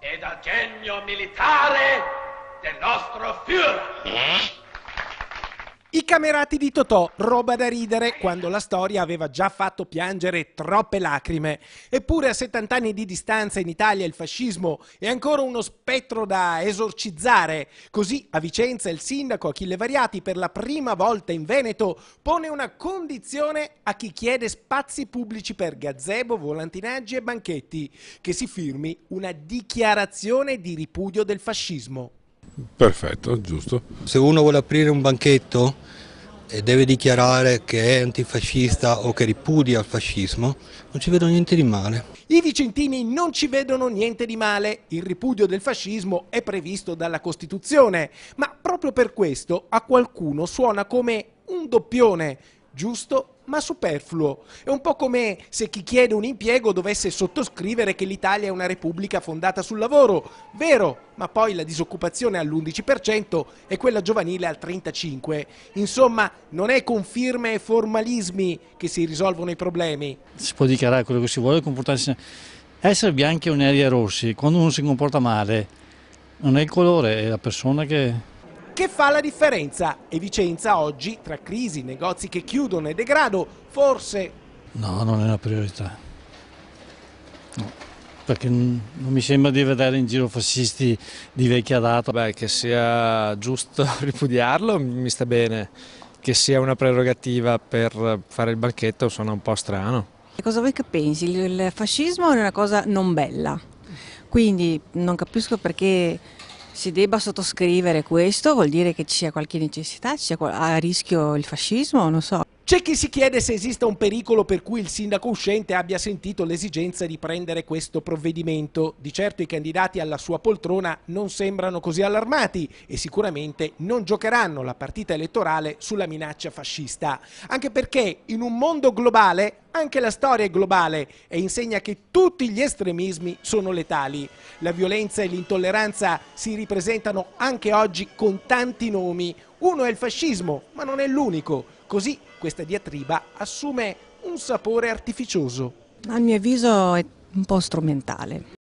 e dal genio militare del nostro Führer. I Camerati di Totò, roba da ridere quando la storia aveva già fatto piangere troppe lacrime. Eppure a 70 anni di distanza in Italia il fascismo è ancora uno spettro da esorcizzare. Così a Vicenza il sindaco Achille Variati per la prima volta in Veneto pone una condizione a chi chiede spazi pubblici per gazebo, volantinaggi e banchetti: che si firmi una dichiarazione di ripudio del fascismo. Perfetto, giusto. Se uno vuole aprire un banchetto e deve dichiarare che è antifascista o che ripudia il fascismo, non ci vedo niente di male. I vicentini non ci vedono niente di male. Il ripudio del fascismo è previsto dalla Costituzione, ma proprio per questo a qualcuno suona come un doppione, giusto ma superfluo. È un po' come se chi chiede un impiego dovesse sottoscrivere che l'Italia è una repubblica fondata sul lavoro. Vero, ma poi la disoccupazione all'11% e quella giovanile al 35%. Insomma, non è con firme e formalismi che si risolvono i problemi. Si può dichiarare quello che si vuole, comportarsi. Essere bianchi o neri e rossi, quando uno si comporta male, non è il colore, è la persona che fa la differenza. E Vicenza oggi, tra crisi, negozi che chiudono e degrado, forse... No, non è una priorità. No, perché non mi sembra di vedere in giro fascisti di vecchia data. Beh, che sia giusto ripudiarlo mi sta bene, che sia una prerogativa per fare il banchetto suona un po' strano. Cosa vuoi che pensi? Il fascismo è una cosa non bella, quindi non capisco perché si debba sottoscrivere questo. Vuol dire che ci sia qualche necessità, ci sia a rischio il fascismo, non so. C'è chi si chiede se esista un pericolo per cui il sindaco uscente abbia sentito l'esigenza di prendere questo provvedimento. Di certo i candidati alla sua poltrona non sembrano così allarmati e sicuramente non giocheranno la partita elettorale sulla minaccia fascista. Anche perché in un mondo globale anche la storia è globale e insegna che tutti gli estremismi sono letali. La violenza e l'intolleranza si ripresentano anche oggi con tanti nomi. Uno è il fascismo, ma non è l'unico. Così questa diatriba assume un sapore artificioso. A mio avviso è un po' strumentale.